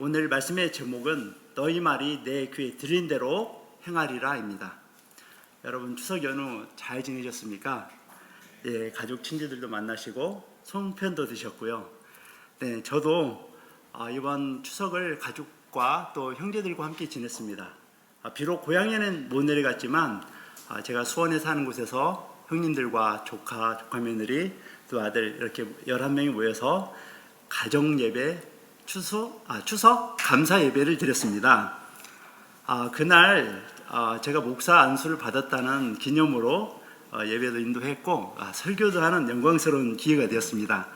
오늘 말씀의 제목은 너희 말이 내 귀에 들린 대로 행하리라입니다. 여러분 추석 연휴 잘 지내셨습니까? 예, 가족 친지들도 만나시고 송편도 드셨고요. 네, 저도 이번 추석을 가족과 또 형제들과 함께 지냈습니다. 비록 고향에는 못 내려갔지만 제가 수원에 사는 곳에서 형님들과 조카 며느리 또 아들 이렇게 11명이 모여서 가정 예배 추석 감사 예배를 드렸습니다. 그날 제가 목사 안수를 받았다는 기념으로 예배도 인도했고 설교도 하는 영광스러운 기회가 되었습니다.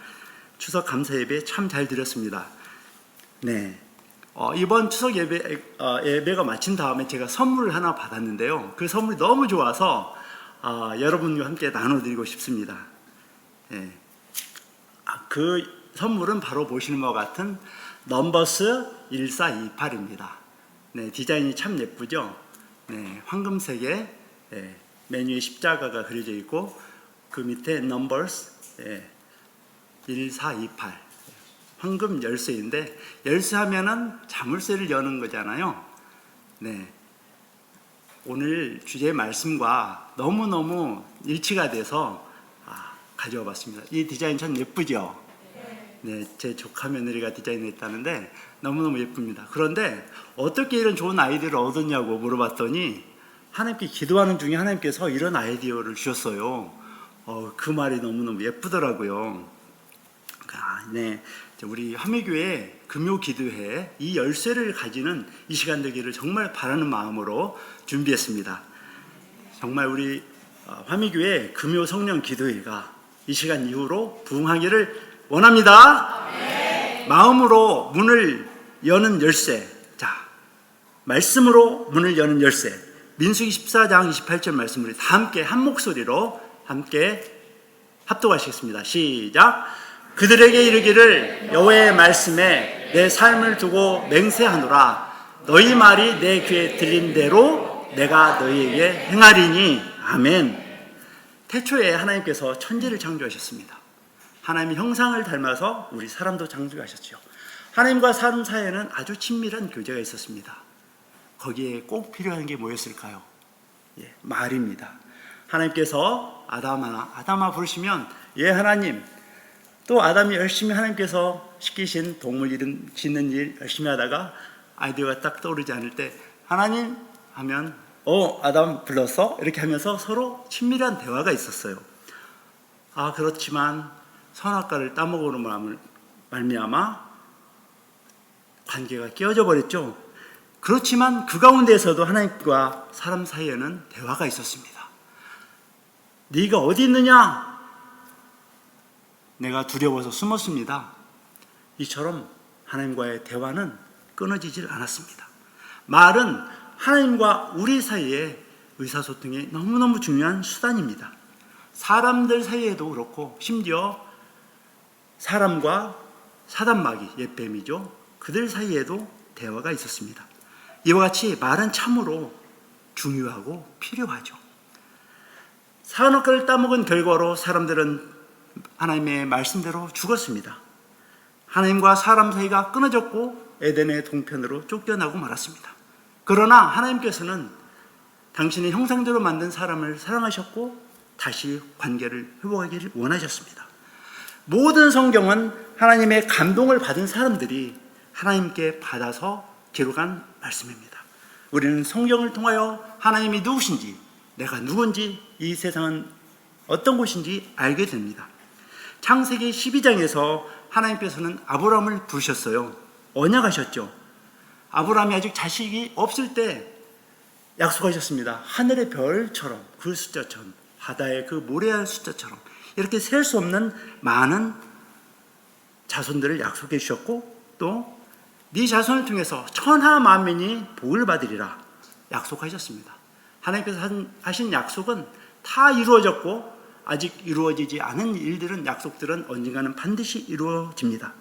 추석 감사 예배 참 잘 드렸습니다. 네, 이번 추석 예배가 마친 다음에 제가 선물을 하나 받았는데요. 그 선물이 너무 좋아서 여러분과 함께 나눠드리고 싶습니다. 네, 그 선물은 바로 보시는 것 같은 넘버스 1428입니다. 네, 디자인이 참 예쁘죠? 네, 황금색에 메뉴에 십자가가 그려져 있고 그 밑에 넘버스 1428 황금 열쇠인데 열쇠하면은 자물쇠를 여는 거잖아요. 네, 오늘 주제의 말씀과 너무너무 일치가 돼서 가져와 봤습니다. 이 디자인 참 예쁘죠? 네, 제 조카 며느리가 디자인했다는데 너무너무 예쁩니다. 그런데 어떻게 이런 좋은 아이디어를 얻었냐고 물어봤더니 하나님께 기도하는 중에 하나님께서 이런 아이디어를 주셨어요. 그 말이 너무너무 예쁘더라고요. 네, 우리 화미교회 금요기도회 이 열쇠를 가지는 이 시간 되기를 정말 바라는 마음으로 준비했습니다. 정말 우리 화미교회 금요 성령 기도회가 이 시간 이후로 부흥하기를 원합니다. 네. 마음으로 문을 여는 열쇠. 자, 말씀으로 문을 여는 열쇠. 민수기 14장 28절 말씀을 다 함께 한 목소리로 함께 합독하시겠습니다. 시작. 그들에게 이르기를 여호와의 말씀에 내 삶을 두고 맹세하노라. 너희 말이 내 귀에 들린 대로 내가 너희에게 행하리니. 아멘. 태초에 하나님께서 천지를 창조하셨습니다. 하나님의 형상을 닮아서 우리 사람도 창조하셨죠. 하나님과 사람 사이에는 아주 친밀한 교제가 있었습니다. 거기에 꼭 필요한 게 뭐였을까요? 말입니다. 하나님께서 아담아 부르시면 예 하나님, 또 아담이 열심히 하나님께서 시키신 동물 이름 짓는 일 열심히 하다가 아이디어가 딱 떠오르지 않을 때 하나님 하면 아담 불렀어? 이렇게 하면서 서로 친밀한 대화가 있었어요. 그렇지만 선악과를 따먹으로 말미암아 관계가 깨어져 버렸죠. 그렇지만 그 가운데에서도 하나님과 사람 사이에는 대화가 있었습니다. 네가 어디 있느냐? 내가 두려워서 숨었습니다. 이처럼 하나님과의 대화는 끊어지질 않았습니다. 말은 하나님과 우리 사이의 의사소통에 너무너무 중요한 수단입니다. 사람들 사이에도 그렇고 심지어 사람과 사단마귀, 옛뱀이죠. 그들 사이에도 대화가 있었습니다. 이와 같이 말은 참으로 중요하고 필요하죠. 선악과를 따먹은 결과로 사람들은 하나님의 말씀대로 죽었습니다. 하나님과 사람 사이가 끊어졌고 에덴의 동편으로 쫓겨나고 말았습니다. 그러나 하나님께서는 당신의 형상대로 만든 사람을 사랑하셨고 다시 관계를 회복하기를 원하셨습니다. 모든 성경은 하나님의 감동을 받은 사람들이 하나님께 받아서 기록한 말씀입니다. 우리는 성경을 통하여 하나님이 누구신지, 내가 누군지, 이 세상은 어떤 곳인지 알게 됩니다. 창세기 12장에서 하나님께서는 아브라함을 부르셨어요. 언약하셨죠. 아브라함이 아직 자식이 없을 때 약속하셨습니다. 하늘의 별처럼, 그 숫자처럼, 바다의 그 모래알 숫자처럼 이렇게 셀 수 없는 많은 자손들을 약속해 주셨고 또 네 자손을 통해서 천하 만민이 복을 받으리라 약속하셨습니다. 하나님께서 하신 약속은 다 이루어졌고 아직 이루어지지 않은 일들은 약속들은 언젠가는 반드시 이루어집니다.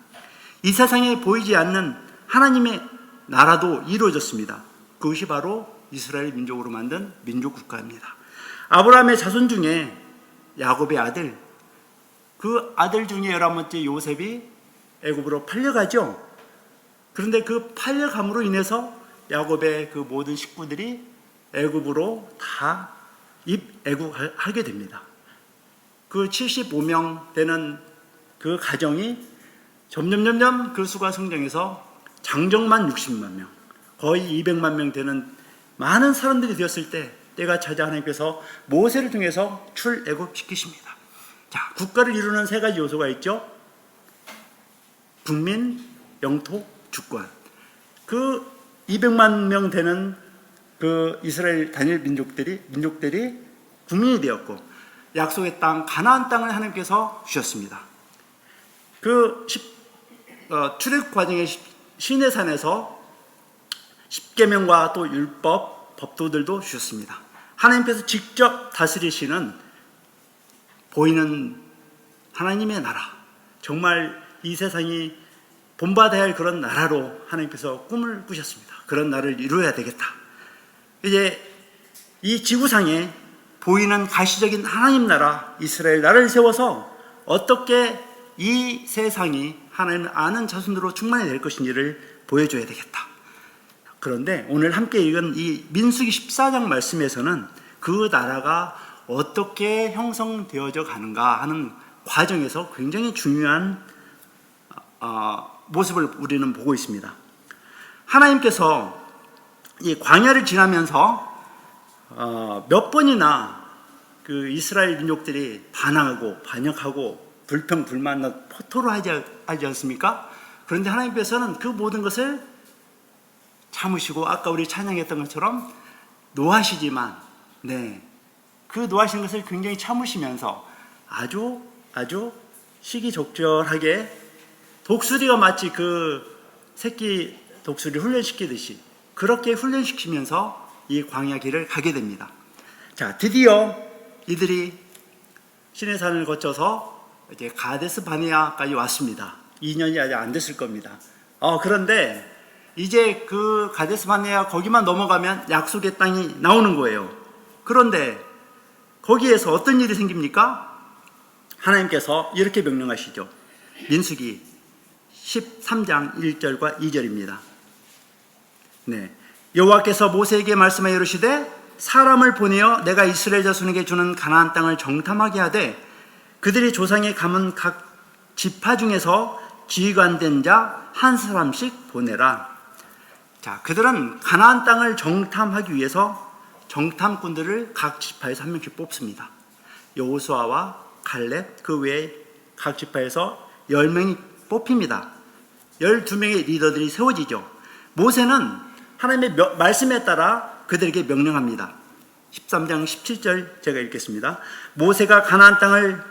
이 세상에 보이지 않는 하나님의 나라도 이루어졌습니다. 그것이 바로 이스라엘 민족으로 만든 민족 국가입니다. 아브라함의 자손 중에 야곱의 아들, 그 아들 중에 11번째 요셉이 애굽으로 팔려가죠. 그런데 그 팔려감으로 인해서 야곱의 그 모든 식구들이 애굽으로 다 애국하게 됩니다. 그 75명 되는 그 가정이 점점 그 수가 성장해서 장정만 60만 명, 거의 200만 명 되는 많은 사람들이 되었을 때 때가 찾아 하나님께서 모세를 통해서 출애굽시키십니다. 자, 국가를 이루는 세 가지 요소가 있죠. 국민, 영토, 주권. 그 200만 명 되는 그 이스라엘 단일 민족들이 국민이 되었고 약속의 땅 가나안 땅을 하나님께서 주셨습니다. 그 출애굽 과정의 시내산에서 십계명과 또 율법, 법도들도 주셨습니다. 하나님께서 직접 다스리시는 보이는 하나님의 나라, 정말 이 세상이 본받아야 할 그런 나라로 하나님께서 꿈을 꾸셨습니다. 그런 나라를 이루어야 되겠다. 이제 이 지구상에 보이는 가시적인 하나님 나라, 이스라엘 나라를 세워서 어떻게 이 세상이 하나님을 아는 자손으로 충만이 될 것인지를 보여줘야 되겠다. 그런데 오늘 함께 읽은 이 민수기 14장 말씀에서는 그 나라가 어떻게 형성되어져 가는가 하는 과정에서 굉장히 중요한 모습을 우리는 보고 있습니다. 하나님께서 이 광야를 지나면서 몇 번이나 그 이스라엘 민족들이 반항하고 반역하고 불평불만나 토로하지 않습니까? 그런데 하나님께서는 그 모든 것을 참으시고 아까 우리 찬양했던 것처럼 노하시지만 그 노하시는 것을 굉장히 참으시면서 아주 시기적절하게 독수리가 마치 그 새끼 독수리 훈련시키듯이 그렇게 훈련시키면서 이 광야 길을 가게 됩니다. 자, 드디어 이들이 시내산을 거쳐서 이제 가데스 바네아까지 왔습니다. 2년이 아직 안 됐을 겁니다. 그런데 이제 그 가데스 바네아 거기만 넘어가면 약속의 땅이 나오는 거예요. 그런데 거기에서 어떤 일이 생깁니까? 하나님께서 이렇게 명령하시죠. 민수기 13장 1절과 2절입니다. 여호와께서 모세에게 말씀하여 이르시되 사람을 보내어 내가 이스라엘 자손에게 주는 가나안 땅을 정탐하게 하되 그들이 조상의 가문 각 지파 중에서 지휘관된 자 한 사람씩 보내라. 자, 그들은 가나안 땅을 정탐하기 위해서 정탐꾼들을 각 지파에서 한 명씩 뽑습니다. 여호수아와 갈렙 그 외에 각 지파에서 10명이 뽑힙니다. 12명의 리더들이 세워지죠. 모세는 하나님의 말씀에 따라 그들에게 명령합니다. 13장 17절 제가 읽겠습니다. 모세가 가나안 땅을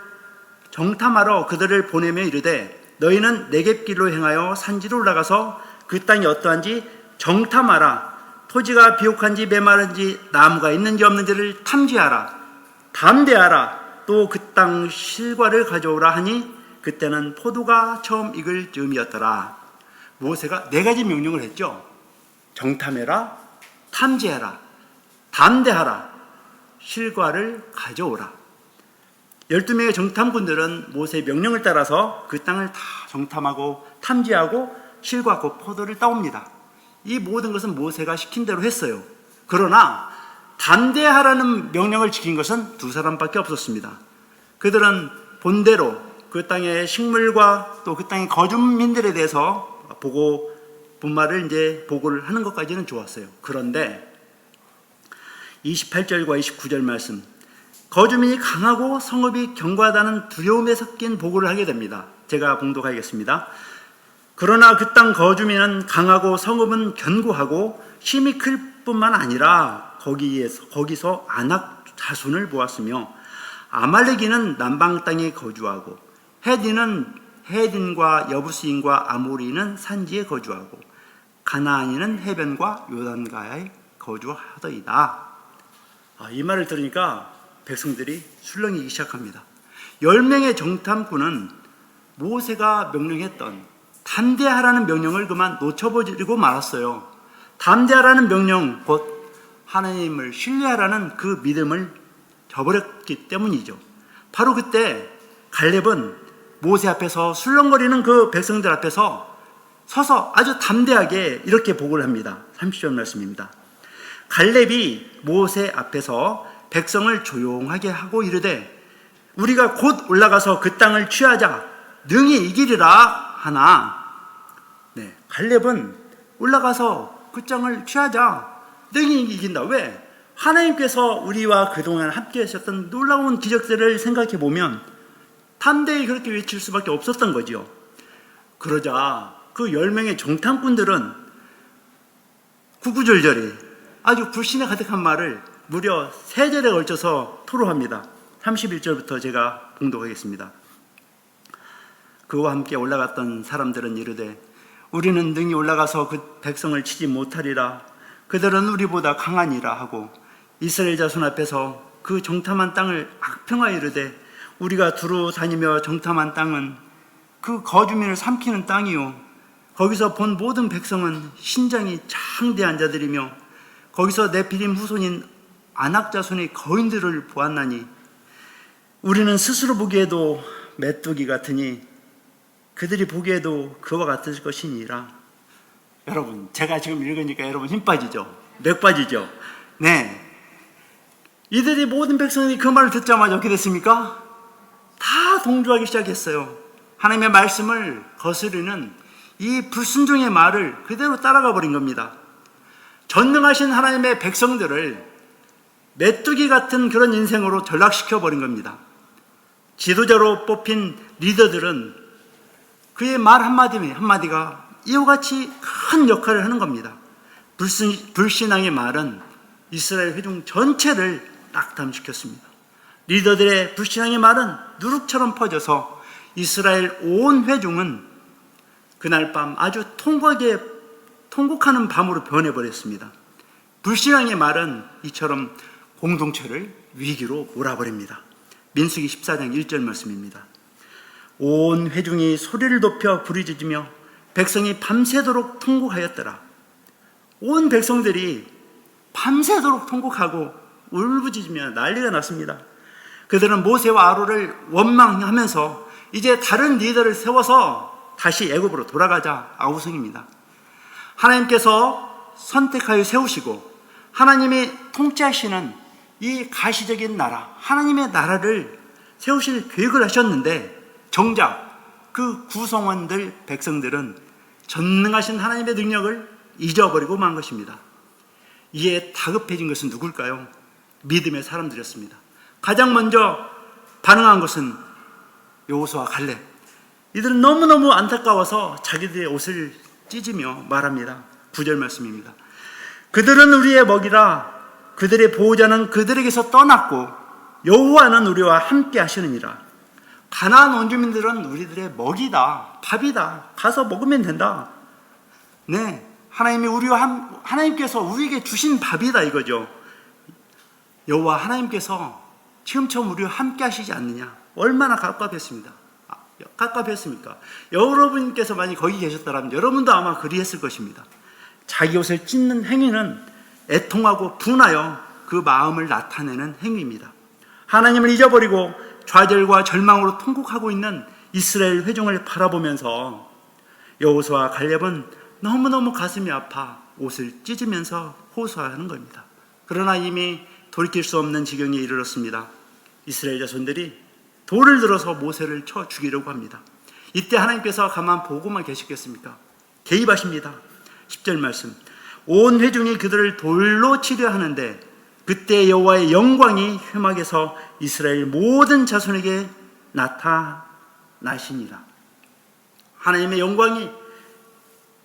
정탐하러 그들을 보내며 이르되 너희는 네겝길로 행하여 산지로 올라가서 그 땅이 어떠한지 정탐하라. 토지가 비옥한지 메마른지 나무가 있는지 없는지를 탐지하라. 담대하라. 또 그 땅 실과를 가져오라 하니 그때는 포도가 처음 익을 즈음이었더라. 모세가 4가지 명령을 했죠. 정탐해라, 탐지해라, 담대하라, 실과를 가져오라. 12명의 정탐꾼들은 모세의 명령을 따라서 그 땅을 다 정탐하고 탐지하고 실과 곧 포도를 따옵니다. 이 모든 것은 모세가 시킨 대로 했어요. 그러나 담대하라는 명령을 지킨 것은 2사람밖에 없었습니다. 그들은 본대로 그 땅의 식물과 또 그 땅의 거주민들에 대해서 분말을 이제 보고를 하는 것까지는 좋았어요. 그런데 28절과 29절 말씀, 거주민이 강하고 성읍이 견고하다는 두려움에 섞인 보고를 하게 됩니다. 제가 봉독하겠습니다. 그러나 그 땅 거주민은 강하고 성읍은 견고하고 힘이 클 뿐만 아니라 거기서 아낙 자손을 보았으며 아말렉인은 남방 땅에 거주하고 헤딘과 여부스인과 아모리는 산지에 거주하고 가나안인은 해변과 요단가에 거주하더이다. 이 말을 들으니까 백성들이 술렁이기 시작합니다. 10명의 정탐꾼은 모세가 명령했던 담대하라는 명령을 그만 놓쳐버리고 말았어요. 담대하라는 명령, 곧 하나님을 신뢰하라는 그 믿음을 저버렸기 때문이죠. 바로 그때 갈렙은 모세 앞에서 술렁거리는 그 백성들 앞에서 서서 아주 담대하게 이렇게 보고를 합니다. 30절 말씀입니다. 갈렙이 모세 앞에서 백성을 조용하게 하고 이르되 우리가 곧 올라가서 그 땅을 취하자 능히 이기리라 하나. 네, 갈렙은 올라가서 그 땅을 취하자 능히 이긴다. 왜? 하나님께서 우리와 그동안 함께 하셨던 놀라운 기적들을 생각해 보면 담대히 그렇게 외칠 수밖에 없었던 거죠. 그러자 그 10명의 정탐꾼들은 구구절절히 아주 불신에 가득한 말을 무려 3절에 걸쳐서 토로합니다. 31절부터 제가 봉독하겠습니다. 그와 함께 올라갔던 사람들은 이르되 우리는 능히 올라가서 그 백성을 치지 못하리라. 그들은 우리보다 강하니라 하고 이스라엘 자손 앞에서 그 정탐한 땅을 악평하여 이르되 우리가 두루 다니며 정탐한 땅은 그 거주민을 삼키는 땅이요 거기서 본 모든 백성은 신장이 장대한 자들이며 거기서 네피림 후손인 아낙 자손의 거인들을 보았나니 우리는 스스로 보기에도 메뚜기 같으니 그들이 보기에도 그와 같을 것이니라. 여러분, 제가 지금 읽으니까 여러분 힘 빠지죠? 맥 빠지죠? 네. 이들이 모든 백성이 그 말을 듣자마자 어떻게 됐습니까? 다 동조하기 시작했어요. 하나님의 말씀을 거스르는 이 불순종의 말을 그대로 따라가 버린 겁니다. 전능하신 하나님의 백성들을 메뚜기 같은 그런 인생으로 전락시켜 버린 겁니다. 지도자로 뽑힌 리더들은 그의 말 한마디가 이와 같이 큰 역할을 하는 겁니다. 불신앙의 말은 이스라엘 회중 전체를 낙담시켰습니다. 리더들의 불신앙의 말은 누룩처럼 퍼져서 이스라엘 온 회중은 그날 밤 아주 통곡하는 밤으로 변해버렸습니다. 불신앙의 말은 이처럼 공동체를 위기로 몰아버립니다. 민수기 14장 1절 말씀입니다. 온 회중이 소리를 높여 부르짖으며 백성이 밤새도록 통곡하였더라. 온 백성들이 밤새도록 통곡하고 울부짖으며 난리가 났습니다. 그들은 모세와 아론을 원망하면서 이제 다른 리더를 세워서 다시 애굽으로 돌아가자 아우성입니다. 하나님께서 선택하여 세우시고 하나님이 통치하시는 이 가시적인 나라, 하나님의 나라를 세우실 계획을 하셨는데 정작 그 구성원들, 백성들은 전능하신 하나님의 능력을 잊어버리고 만 것입니다. 이에 다급해진 것은 누굴까요? 믿음의 사람들이었습니다. 가장 먼저 반응한 것은 여호수아 갈렙. 이들은 너무너무 안타까워서 자기들의 옷을 찢으며 말합니다. 9절 말씀입니다. 그들은 우리의 먹이라 그들의 보호자는 그들에게서 떠났고 여호와는 우리와 함께 하시느니라. 가나안 원주민들은 우리들의 먹이다, 밥이다. 가서 먹으면 된다. 네, 하나님께서 우리에게 주신 밥이다 이거죠. 여호와 하나님께서 지금처럼 우리와 함께 하시지 않느냐. 얼마나 갑갑했습니까? 여러분께서 만약 거기 계셨다면 여러분도 아마 그리했을 것입니다. 자기 옷을 찢는 행위는 애통하고 분하여 그 마음을 나타내는 행위입니다. 하나님을 잊어버리고 좌절과 절망으로 통곡하고 있는 이스라엘 회중을 바라보면서 여호수아와 갈렙은 너무너무 가슴이 아파 옷을 찢으면서 호소하는 겁니다. 그러나 이미 돌이킬 수 없는 지경에 이르렀습니다. 이스라엘 자손들이 돌을 들어서 모세를 쳐 죽이려고 합니다. 이때 하나님께서 가만 보고만 계시겠습니까? 개입하십니다. 10절 말씀. 온 회중이 그들을 돌로 치려 하는데 그때 여호와의 영광이 회막에서 이스라엘 모든 자손에게 나타나시니라. 하나님의 영광이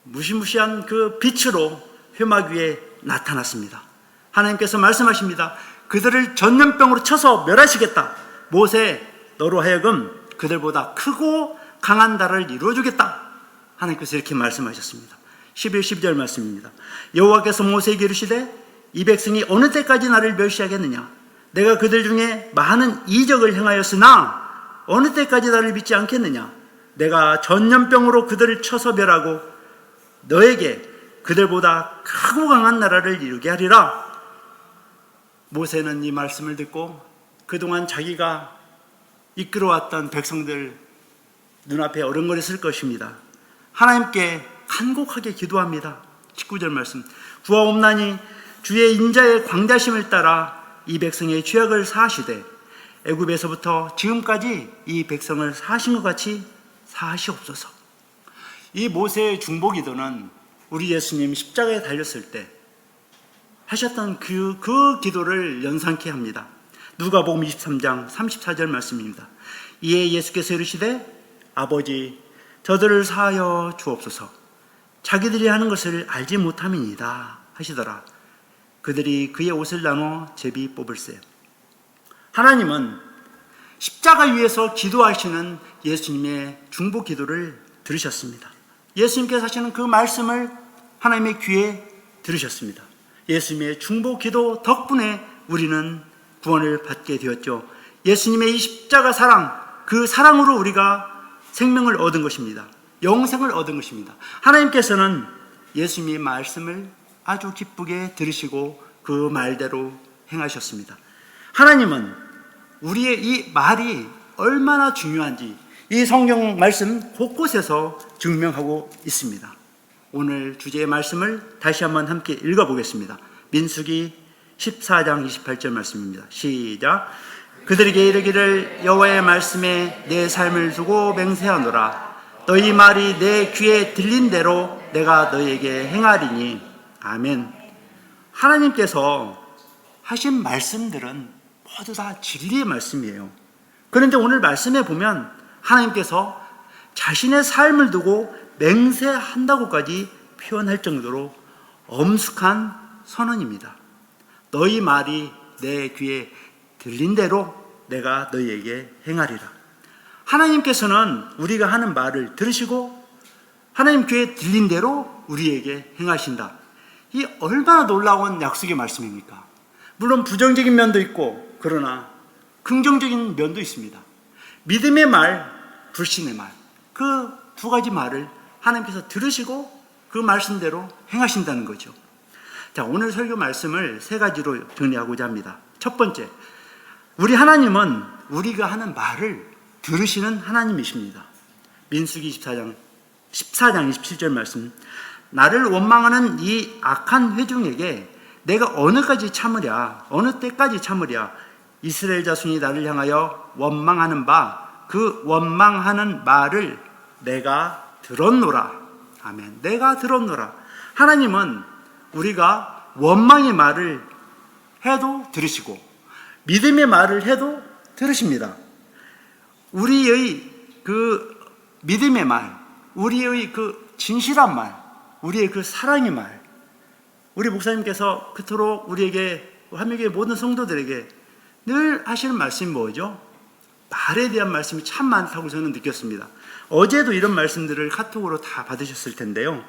무시무시한 그 빛으로 회막 위에 나타났습니다. 하나님께서 말씀하십니다. 그들을 전염병으로 쳐서 멸하시겠다. 모세, 너로 하여금 그들보다 크고 강한 나라를 이루어주겠다. 하나님께서 이렇게 말씀하셨습니다. 11, 12절 말씀입니다. 여호와께서 모세에게 이르시되 이 백성이 어느 때까지 나를 멸시하겠느냐. 내가 그들 중에 많은 이적을 행하였으나 어느 때까지 나를 믿지 않겠느냐. 내가 전염병으로 그들을 쳐서 멸하고 너에게 그들보다 크고 강한 나라를 이루게 하리라. 모세는 이 말씀을 듣고 그동안 자기가 이끌어왔던 백성들 눈앞에 어른거렸을 것입니다. 하나님께 간곡하게 기도합니다. 19절 말씀. 구하옵나니 주의 인자의 광대하심을 따라 이 백성의 죄악을 사하시되 애굽에서부터 지금까지 이 백성을 사하신 것 같이 사하시옵소서. 이 모세의 중보기도는 우리 예수님 십자가에 달렸을 때 하셨던 그 기도를 연상케 합니다. 누가복음 23장 34절 말씀입니다. 이에 예수께서 이르시되 아버지 저들을 사하여 주옵소서. 자기들이 하는 것을 알지 못함이니이다 하시더라. 그들이 그의 옷을 나눠 제비 뽑을세. 하나님은 십자가 위에서 기도하시는 예수님의 중보 기도를 들으셨습니다. 예수님께서 하시는 그 말씀을 하나님의 귀에 들으셨습니다. 예수님의 중보 기도 덕분에 우리는 구원을 받게 되었죠. 예수님의 이 십자가 사랑, 그 사랑으로 우리가 생명을 얻은 것입니다. 영생을 얻은 것입니다. 하나님께서는 예수님의 말씀을 아주 기쁘게 들으시고 그 말대로 행하셨습니다. 하나님은 우리의 이 말이 얼마나 중요한지 이 성경 말씀 곳곳에서 증명하고 있습니다. 오늘 주제의 말씀을 다시 한번 함께 읽어보겠습니다. 민수기 14장 28절 말씀입니다. 시작. 그들에게 이르기를 여호와의 말씀에 내 삶을 두고 맹세하노라. 너희 말이 내 귀에 들린 대로 내가 너희에게 행하리니. 아멘. 하나님께서 하신 말씀들은 모두 다 진리의 말씀이에요. 그런데 오늘 말씀에 보면 하나님께서 자신의 삶을 두고 맹세한다고까지 표현할 정도로 엄숙한 선언입니다. 너희 말이 내 귀에 들린 대로 내가 너희에게 행하리라. 하나님께서는 우리가 하는 말을 들으시고 하나님 귀에 들린 대로 우리에게 행하신다. 이 얼마나 놀라운 약속의 말씀입니까? 물론 부정적인 면도 있고 그러나 긍정적인 면도 있습니다. 믿음의 말, 불신의 말, 그 두 가지 말을 하나님께서 들으시고 그 말씀대로 행하신다는 거죠. 자, 오늘 설교 말씀을 세 가지로 정리하고자 합니다. 첫 번째, 우리 하나님은 우리가 하는 말을 들으시는 하나님이십니다. 민수기 14장 27절 말씀. 나를 원망하는 이 악한 회중에게 내가 어느 때까지 참으랴. 이스라엘 자손이 나를 향하여 원망하는 바 그 원망하는 말을 내가 들었노라. 아멘. 내가 들었노라. 하나님은 우리가 원망의 말을 해도 들으시고 믿음의 말을 해도 들으십니다. 우리의 그 믿음의 말, 우리의 그 진실한 말, 우리의 그 사랑의 말, 우리 목사님께서 그토록 우리에게 한민교회 모든 성도들에게 늘 하시는 말씀이 뭐죠? 말에 대한 말씀이 참 많다고 저는 느꼈습니다. 어제도 이런 말씀들을 카톡으로 다 받으셨을 텐데요.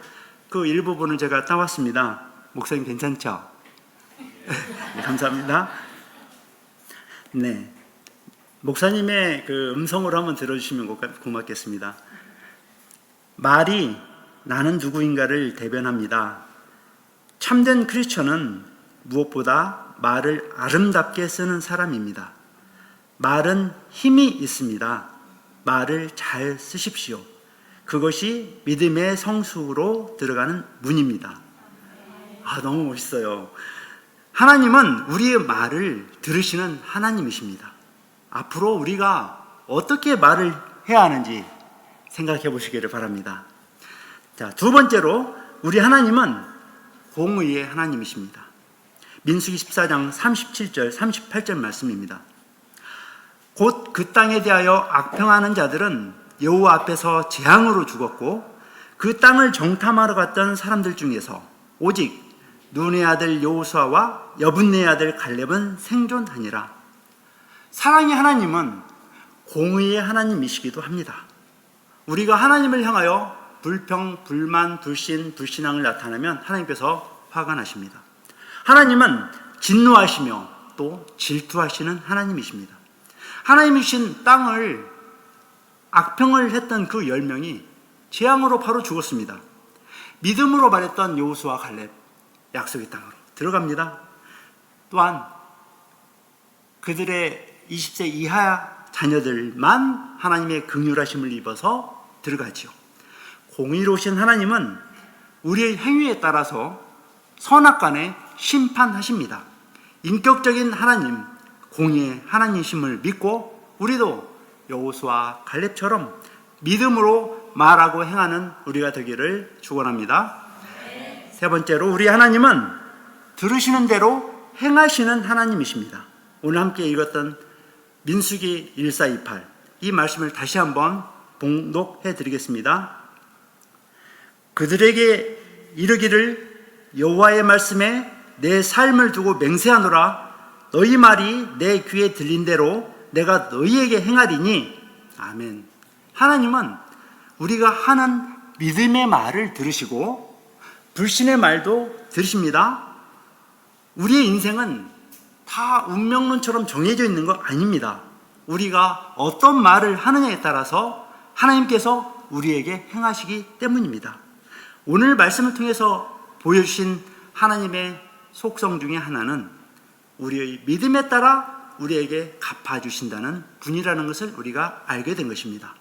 그 일부분을 제가 따왔습니다. 목사님 괜찮죠? 네, 감사합니다. 네, 목사님의 그 음성으로 한번 들어주시면 고맙겠습니다. 말이 나는 누구인가를 대변합니다. 참된 크리스천은 무엇보다 말을 아름답게 쓰는 사람입니다. 말은 힘이 있습니다. 말을 잘 쓰십시오. 그것이 믿음의 성수로 들어가는 문입니다. 너무 멋있어요. 하나님은 우리의 말을 들으시는 하나님이십니다. 앞으로 우리가 어떻게 말을 해야 하는지 생각해 보시기를 바랍니다. 자, 두 번째로 우리 하나님은 공의의 하나님이십니다. 민수기 14장 37절 38절 말씀입니다. 곧 그 땅에 대하여 악평하는 자들은 여호와 앞에서 재앙으로 죽었고 그 땅을 정탐하러 갔던 사람들 중에서 오직 눈의 아들 여호수아와 여분네의 아들 갈렙은 생존하니라. 사랑의 하나님은 공의의 하나님이시기도 합니다. 우리가 하나님을 향하여 불평, 불만, 불신, 불신앙을 나타내면 하나님께서 화가 나십니다. 하나님은 진노하시며 또 질투하시는 하나님이십니다. 하나님이 주신 땅을 악평을 했던 그 10명이 재앙으로 바로 죽었습니다. 믿음으로 말했던 여호수아 갈렙 약속의 땅으로 들어갑니다. 또한 그들의 20세 이하 자녀들만 하나님의 긍휼하심을 입어서 들어가지요. 공의로우신 하나님은 우리의 행위에 따라서 선악간에 심판하십니다. 인격적인 하나님, 공의의 하나님이심을 믿고 우리도 여호수아 갈렙처럼 믿음으로 말하고 행하는 우리가 되기를 축원합니다. 세 번째로, 우리 하나님은 들으시는 대로 행하시는 하나님이십니다. 오늘 함께 읽었던 민수기 1428, 이 말씀을 다시 한번 봉독해 드리겠습니다. 그들에게 이르기를 여호와의 말씀에 내 삶을 두고 맹세하노라. 너희 말이 내 귀에 들린 대로 내가 너희에게 행하리니. 아멘. 하나님은 우리가 하는 믿음의 말을 들으시고 불신의 말도 들으십니다. 우리의 인생은 다 운명론처럼 정해져 있는 거 아닙니다. 우리가 어떤 말을 하느냐에 따라서 하나님께서 우리에게 행하시기 때문입니다. 오늘 말씀을 통해서 보여주신 하나님의 속성 중에 하나는 우리의 믿음에 따라 우리에게 갚아주신다는 분이라는 것을 우리가 알게 된 것입니다.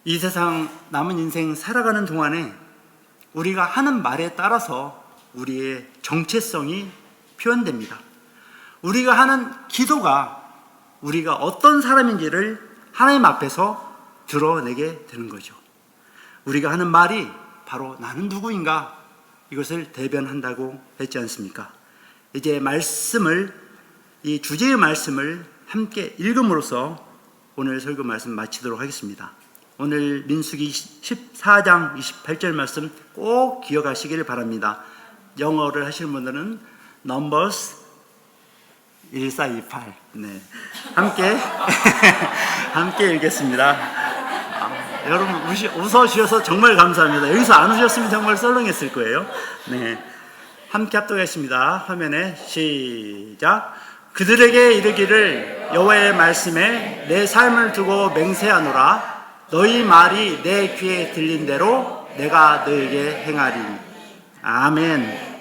이 세상 남은 인생 살아가는 동안에 우리가 하는 말에 따라서 우리의 정체성이 표현됩니다. 우리가 하는 기도가 우리가 어떤 사람인지를 하나님 앞에서 드러내게 되는 거죠. 우리가 하는 말이 바로 나는 누구인가, 이것을 대변한다고 했지 않습니까? 이제 이 주제의 말씀을 함께 읽음으로써 오늘 설교 말씀 마치도록 하겠습니다. 오늘 민수기 14장 28절 말씀 꼭 기억하시기를 바랍니다. 영어를 하시는 분들은 Numbers 1428, 네, 함께 읽겠습니다. 여러분 웃어주셔서 정말 감사합니다. 여기서 안 웃으셨으면 정말 썰렁했을 거예요. 네, 함께 합독하겠습니다. 화면에 시작. 그들에게 이르기를 여호와의 말씀에 내 삶을 두고 맹세하노라. 너희 말이 내 귀에 들린 대로 내가 너에게 행하리니. 아멘.